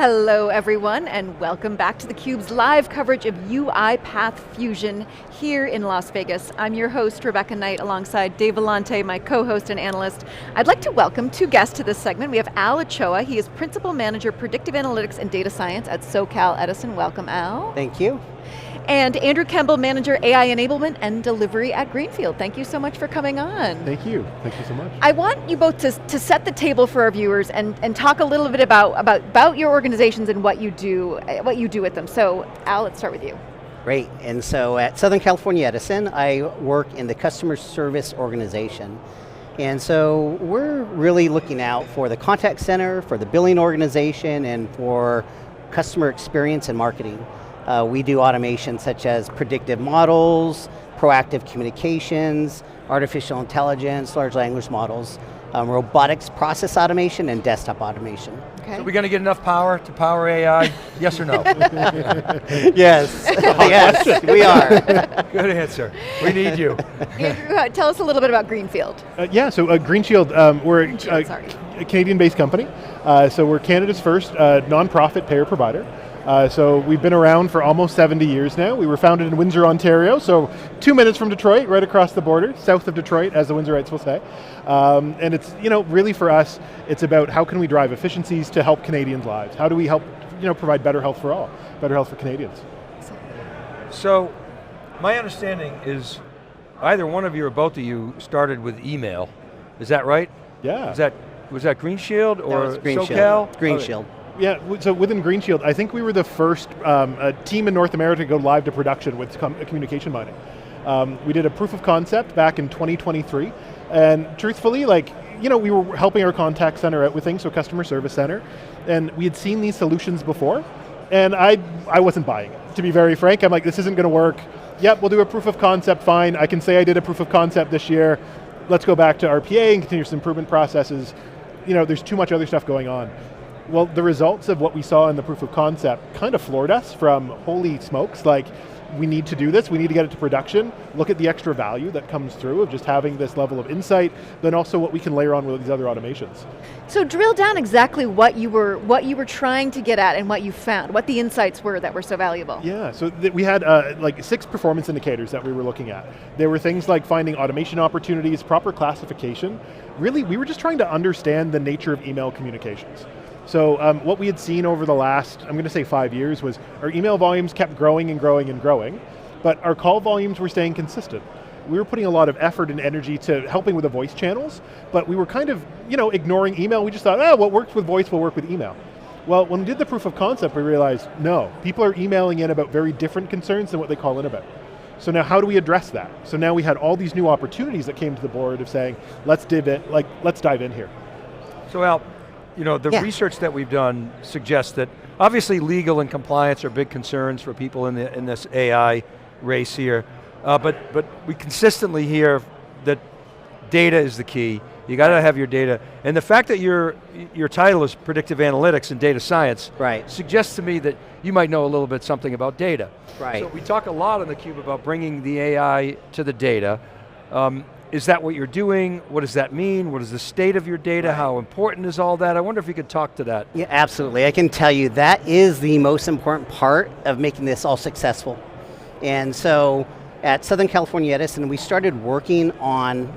Hello everyone, and welcome back to theCUBE's live coverage of UiPath Fusion here in Las Vegas. I'm your host, Rebecca Knight, alongside Dave Vellante, my co-host and analyst. I'd like to welcome two guests to this segment. We have Al Ochoa. He is Principal Manager, Predictive Analytics and Data Science at SoCal Edison. Welcome, Al. Thank you. And Andrew Kemble, Manager, AI Enablement and Delivery at GreenShield. Thank you so much for coming on. Thank you so much. I want you both to set the table for our viewers and talk a little bit about your organizations and what you do with them. So Al, let's start with you. Great, and so at Southern California Edison, I work in the customer service organization. And so we're really looking out for the contact center, for the billing organization, and for customer experience and marketing. We do automation such as predictive models, proactive communications, artificial intelligence, large language models, robotics process automation, and desktop automation. Okay. So we're going to get enough power to power AI, yes or no? Yes, yes, we are. Good answer, we need you. Andrew, tell us a little bit about GreenShield. So GreenShield, we're a Canadian-based company. So we're Canada's first non-profit payer provider. So we've been around for almost 70 years now. We were founded in Windsor, Ontario, so 2 minutes from Detroit, right across the border, south of Detroit, as the Windsorites will say. And it's, really for us, it's about how can we drive efficiencies to help Canadians' lives? How do we help, provide better health for all, better health for Canadians? So, my understanding is either one of you or both of you started with email. Is that right? Yeah. Was that GreenShield or GreenShield. SoCal? GreenShield. Yeah, so within GreenShield, I think we were the first team in North America to go live to production with communication mining. We did a proof of concept back in 2023, and truthfully, we were helping our contact center out with things, so customer service center, and we had seen these solutions before, and I wasn't buying it. To be very frank, I'm like, this isn't going to work. Yep, we'll do a proof of concept, fine. I can say I did a proof of concept this year. Let's go back to RPA and continuous improvement processes. There's too much other stuff going on. Well, the results of what we saw in the proof of concept kind of floored us from holy smokes, we need to do this, we need to get it to production, look at the extra value that comes through of just having this level of insight, then also what we can layer on with these other automations. So drill down exactly what you were trying to get at and what you found, what the insights were that were so valuable. Yeah, so we had 6 performance indicators that we were looking at. There were things like finding automation opportunities, proper classification. Really, we were just trying to understand the nature of email communications. So what we had seen over the last, I'm going to say 5 years, was our email volumes kept growing and growing and growing, but our call volumes were staying consistent. We were putting a lot of effort and energy to helping with the voice channels, but we were kind of, ignoring email. We just thought, what works with voice will work with email. Well, when we did the proof of concept, we realized, no, people are emailing in about very different concerns than what they call in about. So now how do we address that? So now we had all these new opportunities that came to the board of saying, let's dive in here. So Al, the research that we've done suggests that obviously legal and compliance are big concerns for people in this AI race here, but we consistently hear that data is the key. You got to have your data, and the fact that your title is Predictive Analytics and Data Science suggests to me that you might know a little bit something about data. Right. So we talk a lot on theCUBE about bringing the AI to the data. Is that what you're doing? What does that mean? What is the state of your data? Right. How important is all that? I wonder if you could talk to that. Yeah, absolutely. I can tell you that is the most important part of making this all successful. And so at Southern California Edison, we started working on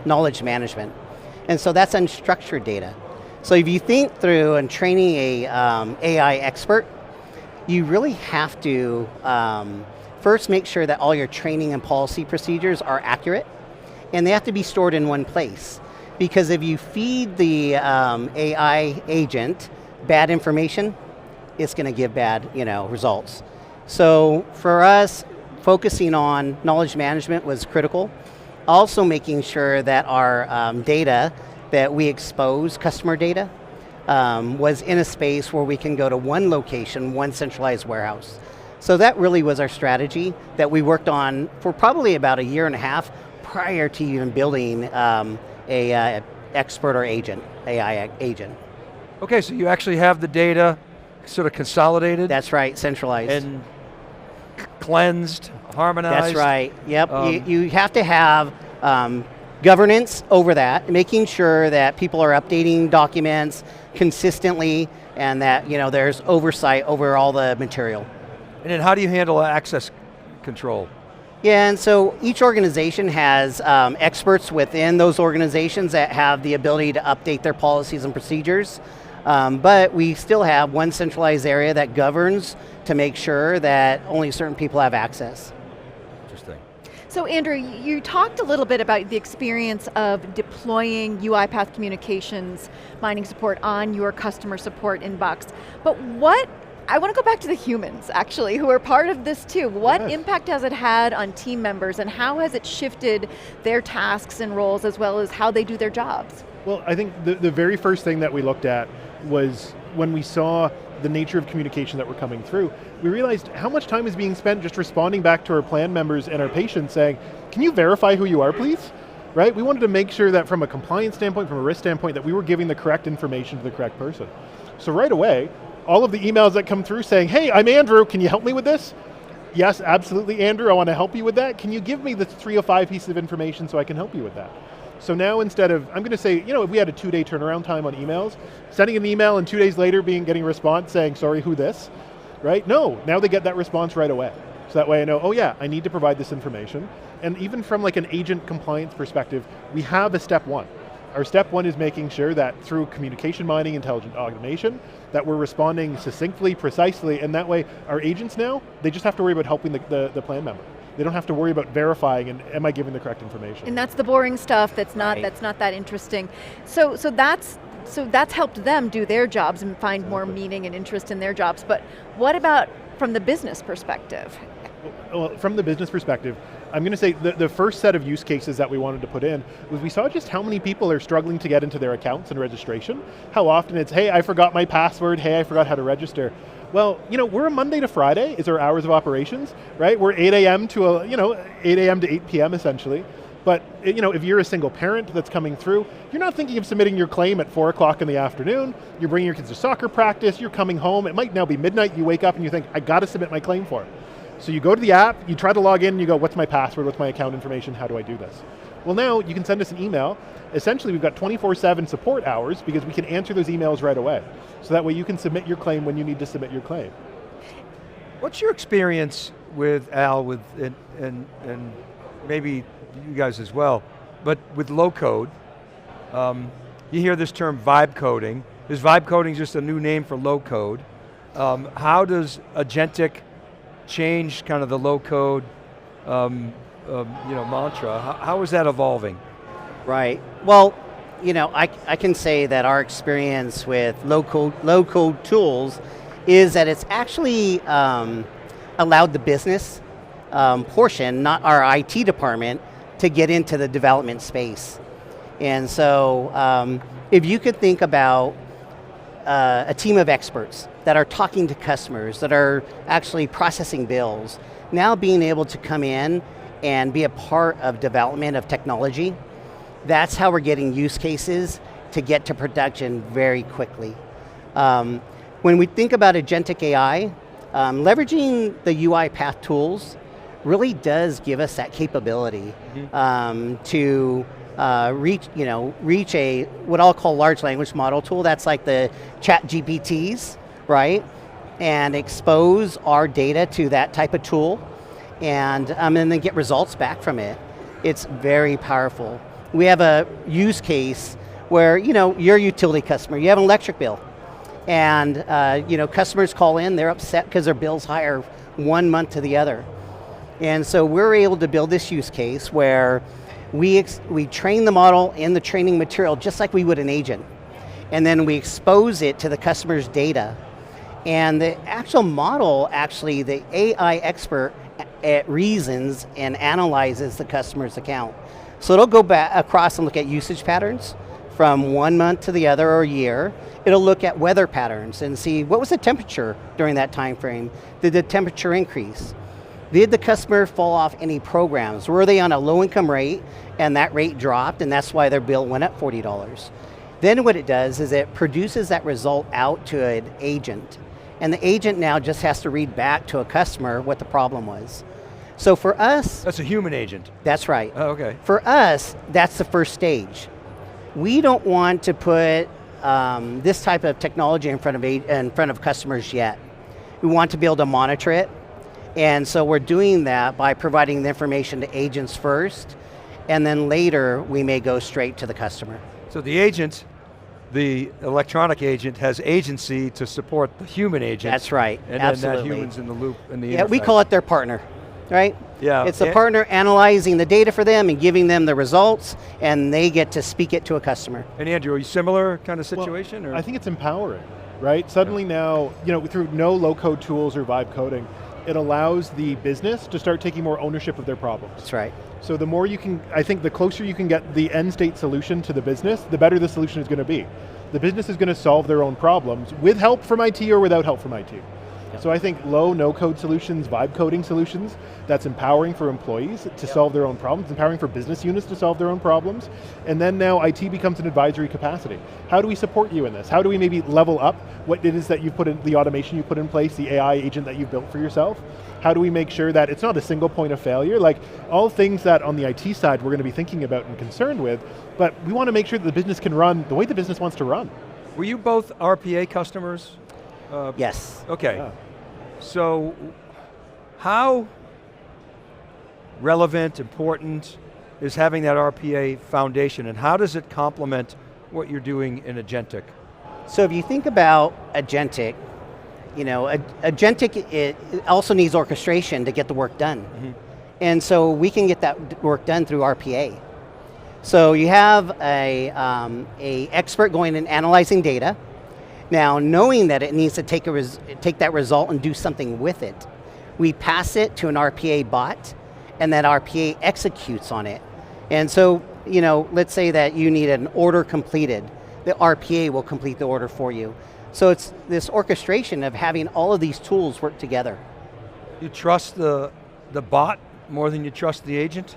knowledge management. And so that's unstructured data. So if you think through and training a AI expert, you really have to first make sure that all your training and policy procedures are accurate. And they have to be stored in one place. Because if you feed the AI agent bad information, it's going to give bad results. So for us, focusing on knowledge management was critical. Also making sure that our data that we expose, customer data, was in a space where we can go to one location, one centralized warehouse. So that really was our strategy that we worked on for probably about 1.5 years prior to even building a expert or agent, AI agent. Okay, so you actually have the data sort of consolidated? That's right, centralized. And cleansed, harmonized? That's right, yep. You have to have governance over that, making sure that people are updating documents consistently and that there's oversight over all the material. And then how do you handle access control? Yeah, and so each organization has experts within those organizations that have the ability to update their policies and procedures, but we still have one centralized area that governs to make sure that only certain people have access. Interesting. So Andrew, you talked a little bit about the experience of deploying UiPath communications mining support on your customer support inbox, but I want to go back to the humans, actually, who are part of this too. What impact has it had on team members, and how has it shifted their tasks and roles, as well as how they do their jobs? Well, I think the very first thing that we looked at was when we saw the nature of communication that were coming through, we realized how much time is being spent just responding back to our plan members and our patients saying, can you verify who you are, please? Right? We wanted to make sure that from a compliance standpoint, from a risk standpoint, that we were giving the correct information to the correct person. So right away, all of the emails that come through saying, hey, I'm Andrew, can you help me with this? Yes, absolutely, Andrew, I want to help you with that. Can you give me the 3 or 5 pieces of information so I can help you with that? So now instead of, I'm going to say, if we had a 2-day turnaround time on emails, sending an email and 2 days later getting a response saying, sorry, who this? Right? No, now they get that response right away. So that way I know, oh yeah, I need to provide this information. And even from like an agent compliance perspective, we have a step 1. Our step 1 is making sure that through communication mining, intelligent automation, that we're responding succinctly, precisely, and that way our agents now, they just have to worry about helping the plan member. They don't have to worry about verifying and am I giving the correct information. And that's the boring stuff that's not that interesting. So that's helped them do their jobs and find more meaning and interest in their jobs. But what about from the business perspective? Well, from the business perspective, I'm going to say the first set of use cases that we wanted to put in was we saw just how many people are struggling to get into their accounts and registration. How often it's, hey, I forgot my password, hey, I forgot how to register. Well, we're a Monday to Friday is our hours of operations, right? We're 8 a.m. to 8 a.m. to 8 p.m. essentially. But if you're a single parent that's coming through, you're not thinking of submitting your claim at 4 o'clock in the afternoon. You're bringing your kids to soccer practice. You're coming home. It might now be midnight. You wake up and you think, I got to submit my claim for it. So you go to the app, you try to log in, and you go, what's my password, what's my account information, how do I do this? Well now, you can send us an email. Essentially, we've got 24/7 support hours because we can answer those emails right away. So that way you can submit your claim when you need to submit your claim. What's your experience with Al, and maybe you guys as well, but with low code? You hear this term vibe coding. Is vibe coding just a new name for low code? How does agentic change kind of the low code mantra? How is that evolving? Right, well, I can say that our experience with low code tools is that it's actually allowed the business portion, not our IT department, to get into the development space. And so if you could think about a team of experts that are talking to customers, that are actually processing bills, now being able to come in and be a part of development of technology, that's how we're getting use cases to get to production very quickly. When we think about agentic AI, leveraging the UiPath tools really does give us that capability to reach a, what I'll call large language model tool, that's like the chat GPTs, right? And expose our data to that type of tool and then get results back from it. It's very powerful. We have a use case where, you're a utility customer, you have an electric bill, and customers call in, they're upset because their bill's higher 1 month to the other. And so we're able to build this use case where we train the model in the training material just like we would an agent. And then we expose it to the customer's data. And the actual model, actually, the AI expert reasons and analyzes the customer's account. So it'll go back across and look at usage patterns from 1 month to the other or a year. It'll look at weather patterns and see what was the temperature during that time frame. Did the temperature increase? Did the customer fall off any programs? Were they on a low income rate and that rate dropped and that's why their bill went up $40? Then what it does is it produces that result out to an agent. And the agent now just has to read back to a customer what the problem was. So for us, That's a human agent. that's right. Oh, okay. For us, that's the first stage. We don't want to put this type of technology in front of customers yet. We want to be able to monitor it, and so we're doing that by providing the information to agents first, and then later we may go straight to the customer. So the agent, the electronic agent, has agency to support the human agent. That's right, and absolutely. then that human's in the loop in the Yeah, we interface. call it their partner, right? Yeah. It's the partner analyzing the data for them and giving them the results, and they get to speak it to a customer. And Andrew, are you similar kind of situation? Well, or? I think it's empowering, right? Suddenly now, through no low-code tools or vibe coding, it allows the business to start taking more ownership of their problems. That's right. So the more you can, I think the closer you can get the end state solution to the business, the better the solution is going to be. The business is going to solve their own problems with help from IT or without help from IT. Yep. So I think low, no-code solutions, vibe coding solutions, that's empowering for employees to solve their own problems, empowering for business units to solve their own problems, and then now IT becomes an advisory capacity. How do we support you in this? How do we maybe level up what it is that you've put in, the automation you put in place, the AI agent that you've built for yourself? How do we make sure that it's not a single point of failure? Like all things that on the IT side we're going to be thinking about and concerned with, but we want to make sure that the business can run the way the business wants to run. Were you both RPA customers? Yes. Okay. Yeah. So how relevant, important is having that RPA foundation, and how does it complement what you're doing in agentic? So if you think about agentic, agentic it also needs orchestration to get the work done. Mm-hmm. And so we can get that work done through RPA. So you have a expert going and analyzing data. Now, knowing that it needs to take that result and do something with it, we pass it to an RPA bot, and that RPA executes on it. And so, let's say that you need an order completed. The RPA will complete the order for you. So it's this orchestration of having all of these tools work together. You trust the bot more than you trust the agent?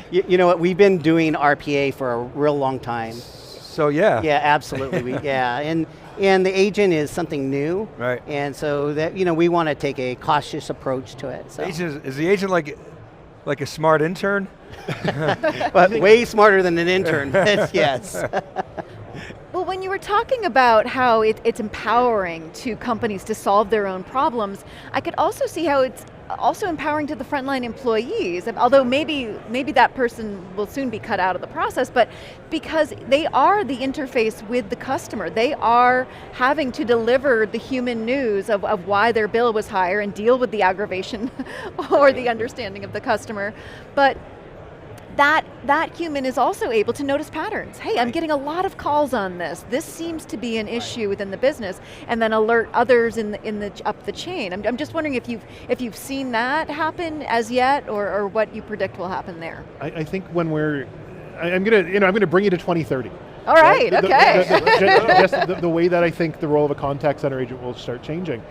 You know what, we've been doing RPA for a real long time. So yeah. Yeah, absolutely, and the agent is something new. Right. And so that, we want to take a cautious approach to it. So. Is the agent like a smart intern? But way smarter than an intern, yes. Well, when you were talking about how it's empowering to companies to solve their own problems, I could also see how it's also empowering to the frontline employees, although maybe that person will soon be cut out of the process, but because they are the interface with the customer. They are having to deliver the human news of why their bill was higher and deal with the aggravation or the understanding of the customer. But that human is also able to notice patterns. Hey, I'm getting a lot of calls on this. This seems to be an issue within the business, and then alert others in the up the chain. I'm just wondering if you've seen that happen as yet, or what you predict will happen there. I think when I'm gonna bring you to 2030. All right, okay. Just the way that I think the role of a contact center agent will start changing.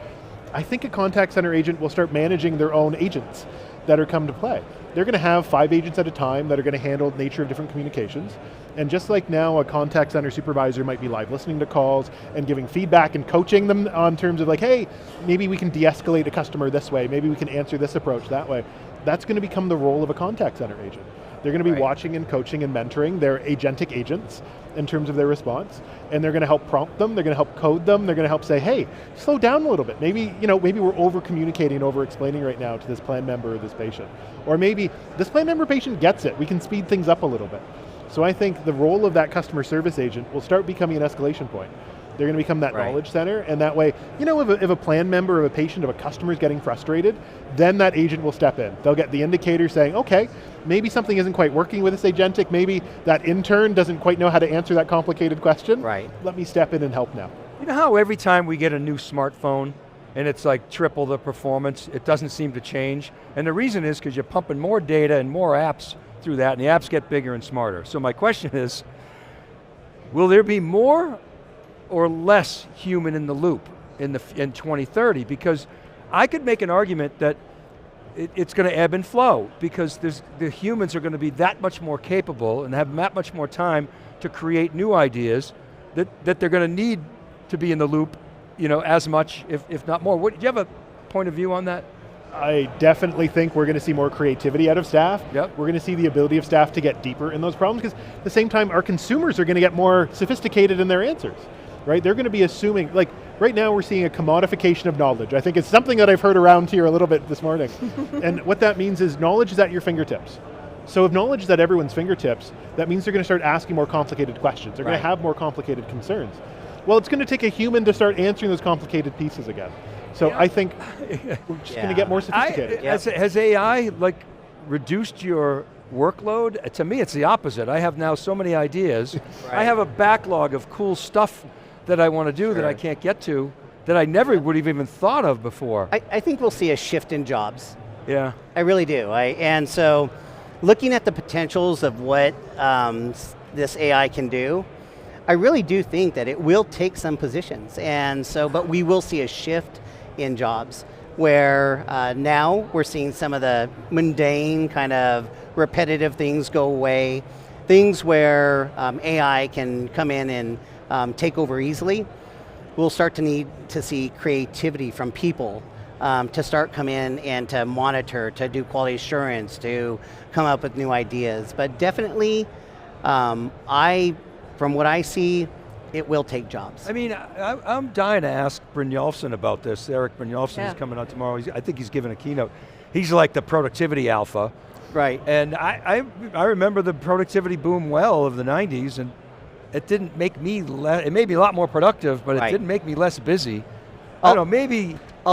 I think a contact center agent will start managing their own agents that are come to play. They're going to have 5 agents at a time that are going to handle the nature of different communications. And just like now a contact center supervisor might be live listening to calls and giving feedback and coaching them on terms of like, hey, maybe we can de-escalate a customer this way, maybe we can answer this approach that way. That's going to become the role of a contact center agent. They're going to be watching and coaching and mentoring their agentic agents in terms of their response, and they're going to help prompt them, they're going to help code them, they're going to help say, hey, slow down a little bit. Maybe we're over-communicating, over-explaining right now to this plan member or this patient. Or maybe this plan member patient gets it, we can speed things up a little bit. So I think the role of that customer service agent will start becoming an escalation point. They're going to become that knowledge center, and that way, if a plan member, of a patient, of a customer is getting frustrated, then that agent will step in. They'll get the indicator saying, okay, maybe something isn't quite working with this agentic, maybe that intern doesn't quite know how to answer that complicated question. Right. Let me step in and help now. You know how every time we get a new smartphone and it's like triple the performance, it doesn't seem to change? And the reason is because you're pumping more data and more apps through that, and the apps get bigger and smarter. So my question is, will there be more or less human in the loop in 2030? Because I could make an argument that it's going to ebb and flow, because the humans are going to be that much more capable and have that much more time to create new ideas that they're going to need to be in the loop, as much, if not more. Do you have a point of view on that? I definitely think we're going to see more creativity out of staff. Yep. We're going to see the ability of staff to get deeper in those problems, because at the same time, our consumers are going to get more sophisticated in their answers, right? They're going to be assuming, like right now we're seeing a commodification of knowledge. I think it's something that I've heard around here a little bit this morning. And what that means is knowledge is at your fingertips. So if knowledge is at everyone's fingertips, that means they're going to start asking more complicated questions. They're going to have more complicated concerns. Well, it's going to take a human to start answering those complicated pieces again. So I think we're just going to get more sophisticated. Has AI like reduced your workload? To me, it's the opposite. I have now so many ideas. I have a backlog of cool stuff that I want to do that I can't get to, that I never would have even thought of before. I think we'll see a shift in jobs. Yeah. I really do. And so, looking at the potentials of what this AI can do, I really do think that it will take some positions. And so, but we will see a shift in jobs where now we're seeing some of the mundane kind of repetitive things go away, things where AI can come in and take over easily. We'll start to need to see creativity from people to start come in and to monitor, to do quality assurance, to come up with new ideas. But definitely, from what I see, it will take jobs. I mean, I'm dying to ask Brynjolfsson about this. Eric Brynjolfsson is coming out tomorrow. I think he's giving a keynote. He's like the productivity alpha. Right. And I remember the productivity boom well of the 90s, and it didn't make me it made me a lot more productive, but it didn't make me less busy. I don't know,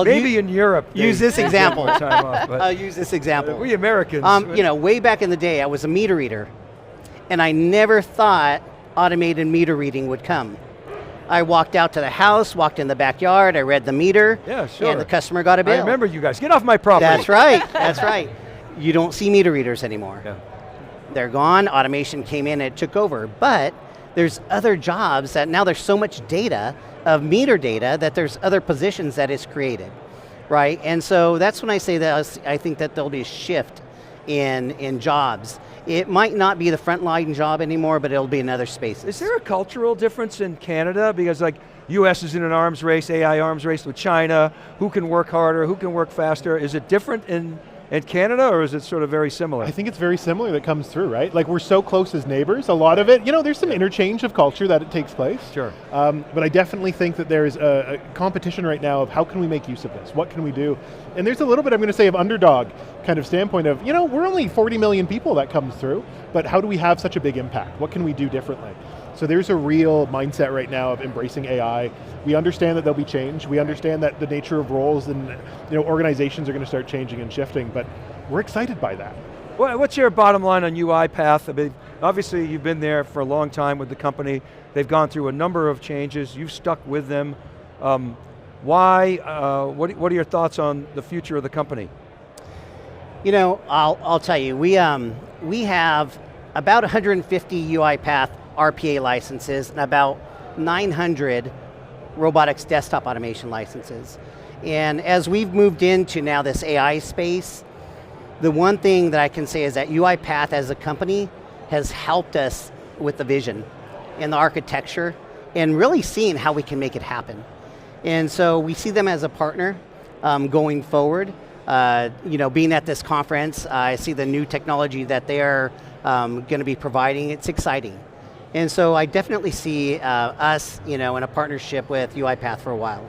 maybe in Europe. Use this example. Time off, I'll use this example. We Americans. Way back in the day, I was a meter reader, and I never thought automated meter reading would come. I walked out to the house, walked in the backyard, I read the meter, and the customer got a bill. I remember you guys. Get off my property. That's right, that's right. You don't see meter readers anymore. Yeah. They're gone, automation came in and it took over, but there's other jobs that now there's so much data, of meter data, that there's other positions that is created, right? And so that's when I say that I think that there'll be a shift in jobs. It might not be the frontline job anymore, but it'll be in other spaces. Is there a cultural difference in Canada? Because like US is in an arms race, AI arms race with China. Who can work harder, who can work faster? Is it different in Canada, or is it sort of very similar? I think it's very similar that comes through, right? Like we're so close as neighbors, a lot of it, there's some interchange of culture that it takes place. Sure. But I definitely think that there's a competition right now of how can we make use of this? What can we do? And there's a little bit, I'm going to say, of underdog kind of standpoint of, we're only 40 million people that comes through, but how do we have such a big impact? What can we do differently? So there's a real mindset right now of embracing AI. We understand that there'll be change. We understand that the nature of roles and organizations are going to start changing and shifting, but we're excited by that. Well, what's your bottom line on UiPath? I mean, obviously you've been there for a long time with the company. They've gone through a number of changes. You've stuck with them. Why? What are your thoughts on the future of the company? I'll tell you, we have about 150 UiPath RPA licenses and about 900 robotics desktop automation licenses. And as we've moved into now this AI space, the one thing that I can say is that UiPath as a company has helped us with the vision and the architecture and really seeing how we can make it happen. And so we see them as a partner going forward. Being at this conference, I see the new technology that they're going to be providing. It's exciting. And so I definitely see us, in a partnership with UiPath for a while.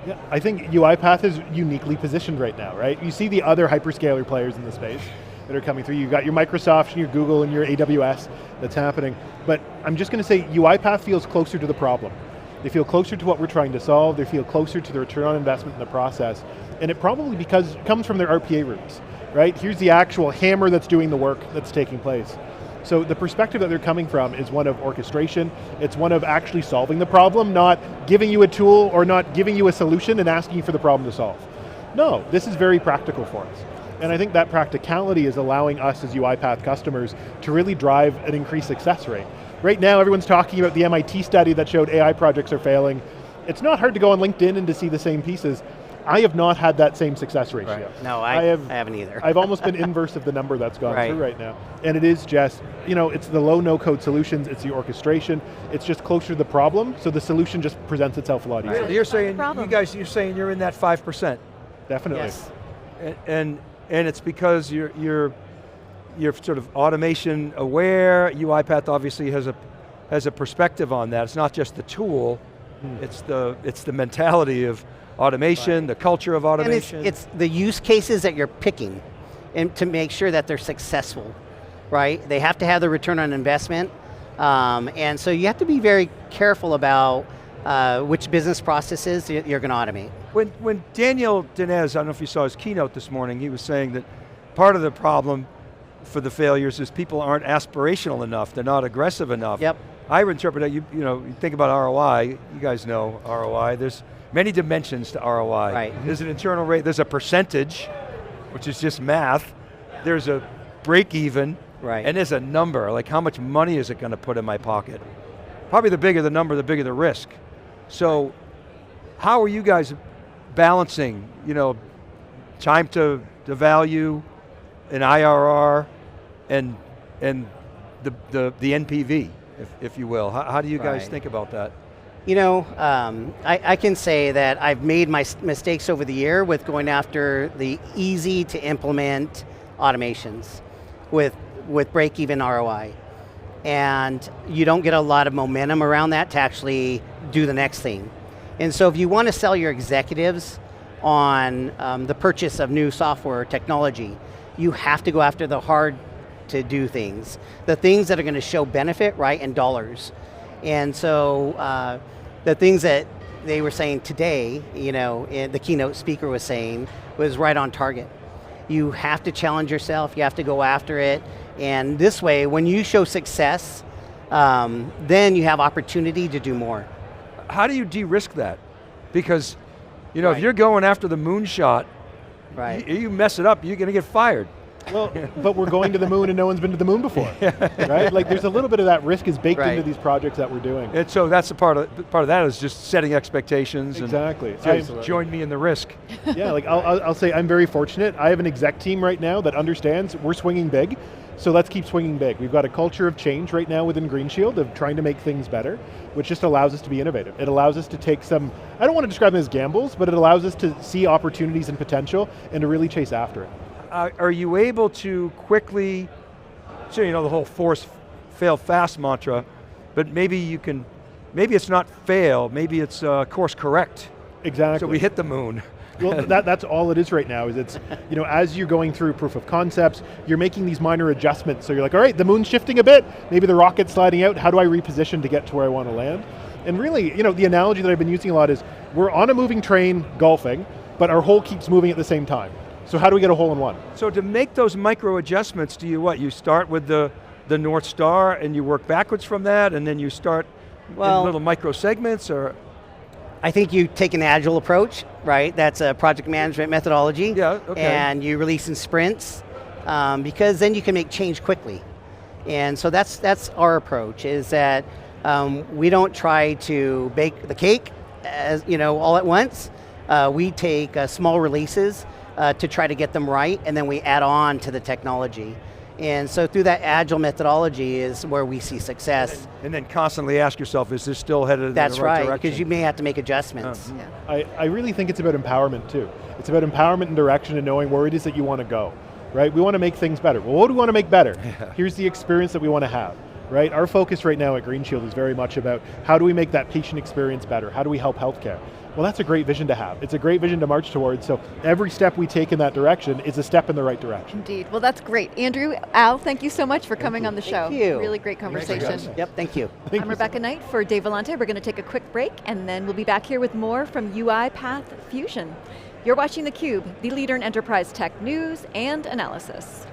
Yeah, I think UiPath is uniquely positioned right now, right? You see the other hyperscaler players in the space that are coming through. You've got your Microsoft and your Google and your AWS that's happening. But I'm just going to say UiPath feels closer to the problem. They feel closer to what we're trying to solve. They feel closer to the return on investment in the process. And it probably comes from their RPA roots, right? Here's the actual hammer that's doing the work that's taking place. So the perspective that they're coming from is one of orchestration. It's one of actually solving the problem, not giving you a tool or not giving you a solution and asking you for the problem to solve. No, this is very practical for us. And I think that practicality is allowing us as UiPath customers to really drive an increased success rate. Right now, everyone's talking about the MIT study that showed AI projects are failing. It's not hard to go on LinkedIn and to see the same pieces. I have not had that same success ratio. Right. No, I haven't either. I've almost been inverse of the number that's gone through right now. And it is just, it's the low no-code solutions, it's the orchestration, it's just closer to the problem, so the solution just presents itself a lot easier. You're saying, you're saying you're in that 5%. Definitely. Yes. And it's because you're sort of automation aware. UiPath obviously has a perspective on that. It's not just the tool, it's the mentality of automation, the culture of automation. And it's the use cases that you're picking and to make sure that they're successful, right? They have to have the return on investment, and so you have to be very careful about which business processes you're going to automate. When Daniel Dinez, I don't know if you saw his keynote this morning, he was saying that part of the problem for the failures is people aren't aspirational enough, they're not aggressive enough. Yep. I would interpret that, you think about ROI, you guys know ROI, there's many dimensions to ROI. Right. There's an internal rate, there's a percentage, which is just math, there's a break even, right. and there's a number, like how much money is it going to put in my pocket? Probably the bigger the number, the bigger the risk. So, how are you guys balancing, time to value, an IRR, and the NPV, if you will? How do you guys think about that? I can say that I've made my mistakes over the year with going after the easy to implement automations with break-even ROI. And you don't get a lot of momentum around that to actually do the next thing. And so if you want to sell your executives on the purchase of new software or technology, you have to go after the hard to do things, the things that are going to show benefit, right, in dollars. And so the things that they were saying today, the keynote speaker was saying, was right on target. You have to challenge yourself, you have to go after it, and this way, when you show success, then you have opportunity to do more. How do you de-risk that? Because, if you're going after the moonshot, right. you mess it up, you're going to get fired. Well, but we're going to the moon and no one's been to the moon before, right? Like there's a little bit of that risk is baked into these projects that we're doing. And so that's part of that is just setting expectations. Exactly. And join me in the risk. Yeah, like I'll say I'm very fortunate. I have an exec team right now that understands we're swinging big, so let's keep swinging big. We've got a culture of change right now within GreenShield of trying to make things better, which just allows us to be innovative. It allows us to take some, I don't want to describe them as gambles, but it allows us to see opportunities and potential and to really chase after it. Are you able to quickly, so the whole force, fail fast mantra, but maybe it's not fail, maybe it's course correct. Exactly. So we hit the moon. Well, that's all it is right now, is it's, as you're going through proof of concepts, you're making these minor adjustments. So you're like, all right, the moon's shifting a bit, maybe the rocket's sliding out, how do I reposition to get to where I want to land? And really, the analogy that I've been using a lot is, we're on a moving train golfing, but our hole keeps moving at the same time. So how do we get a hole in one? So to make those micro adjustments, do you you start with the North Star and you work backwards from that, and then you start in little micro segments, or? I think you take an agile approach, right? That's a project management methodology. Yeah, okay. And you release in sprints, because then you can make change quickly. And so that's our approach, is that we don't try to bake the cake as all at once. We take small releases to try to get them right, and then we add on to the technology. And so through that agile methodology is where we see success. And then constantly ask yourself, is this still headed in the right direction? That's right, because you may have to make adjustments. Yeah. I really think it's about empowerment too. It's about empowerment and direction and knowing where it is that you want to go, right? We want to make things better. Well, what do we want to make better? Yeah. Here's the experience that we want to have, right? Our focus right now at GreenShield is very much about how do we make that patient experience better? How do we help healthcare? Well, that's a great vision to have. It's a great vision to march towards, so every step we take in that direction is a step in the right direction. Indeed. Well, that's great. Andrew, Al, thank you so much for coming on the show. Thank you. Really great conversation. Yep, thank you. I'm Rebecca Knight for Dave Vellante. We're going to take a quick break, and then we'll be back here with more from UiPath Fusion. You're watching theCUBE, the leader in enterprise tech news and analysis.